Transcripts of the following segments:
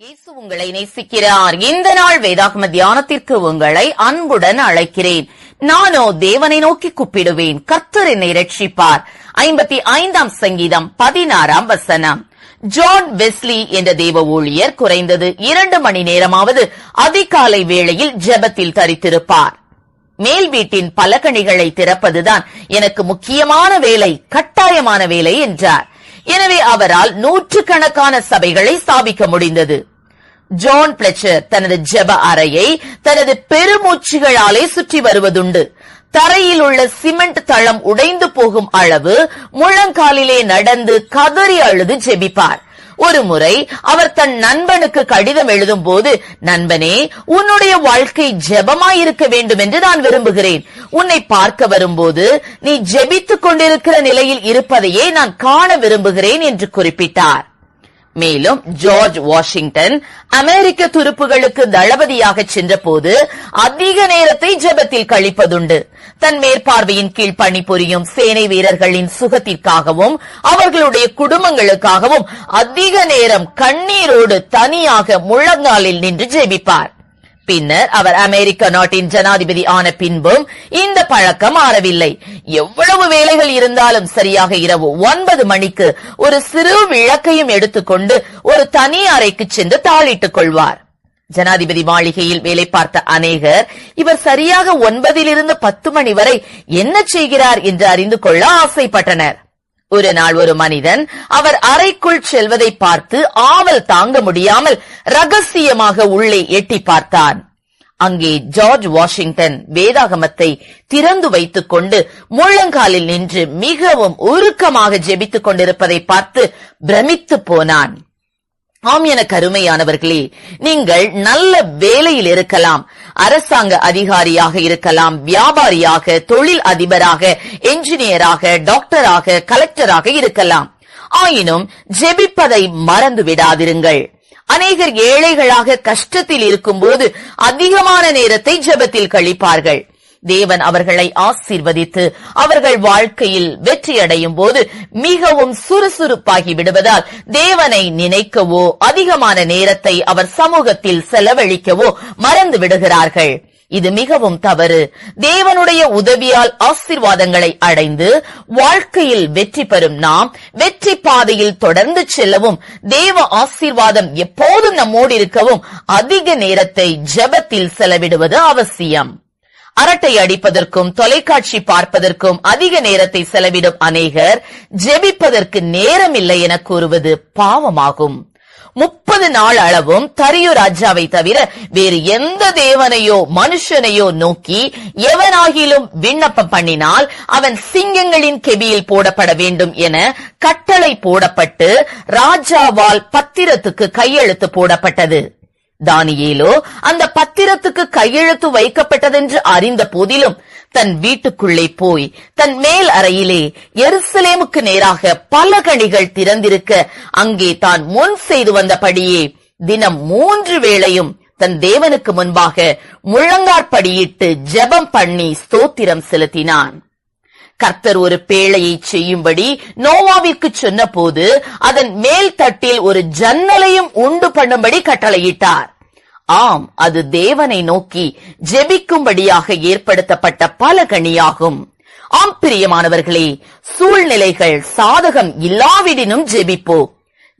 இயேசு உங்களை நேசிக்கிறார். இந்த நாள் வேதாகம தியானத்திற்கு உங்களை அன்புடன் அழைக்கிறேன். நானோ தேவனை நோக்கி கூப்பிடுவேன், கர்த்தர் என்னை இரட்சிப்பார். 55ஆம் சங்கீதம் 16ஆம் வசனம். ஜான் வெஸ்லி என்ற தேவ ஊழியர் குறைந்தது 2 மணி நேரமாவது அதிகாலை வேளையில் ஜெபத்தில் தரித்திருப்பார். மேல் வீட்டின் பலகணிகளை திறப்பதுதான் எனக்கு முக்கியமான வேலை, கட்டாயமான வேலை என்றார். எனவே அவரால் நூற்றுக்கணக்கான சபைகளை ஸ்தாபிக்க முடிந்தது. ஜான் பிளெச்சர் தனது ஜெப அறையை தனது பெருமூச்சுகளாலே சுற்றி வருவதுண்டு. தரையில் உள்ள சிமெண்ட் தளம் உடைந்து போகும் அளவு முழங்காலிலே நடந்து கதறி அழுது ஜெபிப்பார். ஒரு முறை அவர் தன் நண்பனுக்கு கடிதம் எழுதும் போது, நண்பனே, உன்னுடைய வாழ்க்கை ஜெபமாயிருக்க வேண்டும் என்று நான் விரும்புகிறேன். உன்னை பார்க்க வரும்போது நீ ஜெபித்துக் கொண்டிருக்கிற நிலையில் இருப்பதையே நான் காண விரும்புகிறேன் என்று குறிப்பிட்டார். மேலும் ஜார்ஜ் வாஷிங்டன் அமெரிக்க துருப்புகளுக்கு தளபதியாக சென்ற போது அதிக நேரத்தை ஜெபத்தில் கழிப்பதுண்டு. தன் மேற்பார்வையின் கீழ் பணிபுரியும் சேனை வீரர்களின் சுகத்திற்காகவும் அவர்களுடைய குடும்பங்களுக்காகவும் அதிக நேரம் கண்ணீரோடு தனியாக முழங்காலில் நின்று ஜெபிப்பார். பின்னர் அவர் அமெரிக்க நாட்டின் ஜனாதிபதி ஆன பின்பும் இந்த பழக்கம் மாறவில்லை. எவ்வளவு வேலைகள் இருந்தாலும் சரியாக இரவு 9 மணிக்கு ஒரு சிறு விளக்கையும் எடுத்துக்கொண்டு ஒரு தனி அறைக்கு சென்று தாளிட்டுக் கொள்வார். ஜனாதிபதி மாளிகையில் வேலை பார்த்த அநேகர் இவர் சரியாக 9 to 10 மணி வரை என்ன செய்கிறார் என்று அறிந்து கொள்ள ஆசைப்பட்டனர். ஒரு நாள் ஒரு மனிதன் அவர் அறைக்குள் செல்வதை பார்த்து ஆவல் தாங்க முடியாமல் ரகசியமாக உள்ளே எட்டி பார்த்தான். அங்கே ஜார்ஜ் வாஷிங்டன் வேதாகமத்தை திறந்து வைத்துக் கொண்டு முழங்காலில் நின்று மிகவும் உருக்கமாக ஜெபித்துக் கொண்டிருப்பதை பார்த்து பிரமித்து போனான். ஆம், எனக்கு அருமையானவர்களே, நீங்கள் நல்ல வேலையில் இருக்கலாம், அரசாங்க அதிகாரியாக இருக்கலாம், வியாபாரியாக, தொழில் அதிபராக, என்ஜினியராக, டாக்டராக, கலெக்டராக இருக்கலாம். ஆயினும் ஜெபிப்பதை மறந்து விடாதிருங்கள். அநேகர் ஏழைகளாக கஷ்டத்தில் இருக்கும்போது அதிகமான நேரத்தை ஜெபத்தில் கழிப்பார்கள். தேவன் அவர்களை ஆசீர்வதித்து அவர்கள் வாழ்க்கையில் வெற்றியடையும் போது மிகவும் சுறுசுறுப்பாகி விடுவதால் தேவனை நினைக்கவோ அதிகமான நேரத்தை அவர் சமூகத்தில் செலவழிக்கவோ மறந்து விடுகிறார்கள். இது மிகவும் தவறு. தேவனுடைய உதவியால் ஆசீர்வாதங்களை அடைந்து வாழ்க்கையில் வெற்றி பெறும் நாம் வெற்றி பாதையில் தொடர்ந்து செல்லவும் தேவ ஆசீர்வாதம் எப்போதும் நம்மோடு இருக்கவும் அதிக நேரத்தை ஜெபத்தில் செலவிடுவது அவசியம். அரட்டை அடிப்பதற்கும் தொலைக்காட்சி பார்ப்பதற்கும் அதிக நேரத்தை செலவிடும் அநேகர் ஜெபிப்பதற்கு நேரமில்லை என கூறுவது பாவமாகும். 30 நாள் அளவும் தரியு ராஜாவை தவிர வேறு எந்த தேவனையோ மனுஷனையோ நோக்கி எவனாகிலும் விண்ணப்பம் பண்ணினால் அவன் சிங்கங்களின் கெபியில் போடப்பட வேண்டும் என கட்டளை போடப்பட்டு ராஜாவால் பத்திரத்துக்கு கையெழுத்து போடப்பட்டது. தானியேலோ அந்த பத்திரத்துக்கு கையெழுத்து வைக்கப்பட்டதென்று அறிந்த போதிலும் தன் வீட்டுக்குள்ளே போய் தன் மேல் அறையிலே எருசலேமுக்கு நேராக பலகணிகள் திறந்திருக்க அங்கே தான் முன் செய்து வந்தபடியே தினம் 3 வேளையும் தன் தேவனுக்கு முன்பாக முழங்காற்படியிட்டு ஜெபம் பண்ணி ஸ்தோத்திரம் செலுத்தினான். கர்த்தர் ஒரு பேழையை செய்யும்படி நோவாவிற்கு சொன்ன போது அதன் மேல் தட்டில் ஒரு ஜன்னலையும் உண்டு பண்ணும்படி கட்டளையிட்டார். ஆம், அது தேவனை நோக்கி ஜெபிக்கும்படியாக ஏற்படுத்தப்பட்ட பலகணியாகும். ஆம் பிரியமானவர்களே, சூழ்நிலைகள் சாதகம் இல்லாவிடினும் ஜெபிப்போ.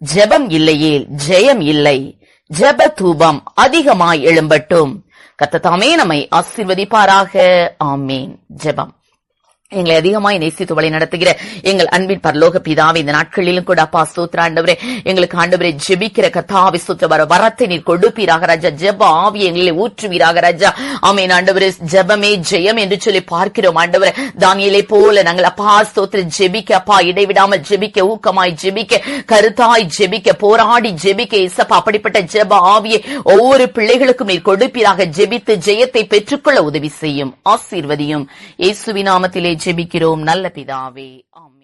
ஜெபம் இல்லையே ஜெயம் இல்லை. ஜெப தூபம் அதிகமாய் எழும்பட்டும். கர்த்தர் தாமே நம்மை ஆசீர்வதிப்பாராக. ஆமேன். ஜெபம். எங்களை அதிகமாய் நேசித்து வழி நடத்துகிற எங்கள் அன்பின் பரலோக பிதாவே, இந்த நாட்களிலும் கூட அப்பா ஸ்தோத்திர ஆண்டவரே, எங்களுக்கு ஆண்டவரே ஜெபிக்கிற கர்த்தாவே ஸ்தோத்திர வரத்தை நீர் கொடுப்பீராக ராஜா. ஜெப ஆவியை எங்களை ஊற்றுவீராக ராஜா. ஆமென் ஆண்டவரே. ஜெபமே ஜெயம் என்று சொல்லி பார்க்கிறோம் ஆண்டவரே. தானியேலை போல நாங்கள் அப்பா ஸ்தோத்திர ஜெபிக்க, அப்பா இடைவிடாமல் ஜெபிக்க, ஊக்கமாய் ஜெபிக்க, கருத்தாய் ஜெபிக்க, போராடி ஜெபிக்க இயேசப்பா அப்படிப்பட்ட ஜெப ஆவியை ஒவ்வொரு பிள்ளைகளுக்கும் நீர் கொடுப்பீராக. ஜெபித்து ஜெயத்தை பெற்றுக்கொள்ள உதவி செய்யும், ஆசீர்வதியும். இயேசுவின் நாமத்திலே ஜெபிக்கிறோம் நல்ல பிதாவே. ஆமென்.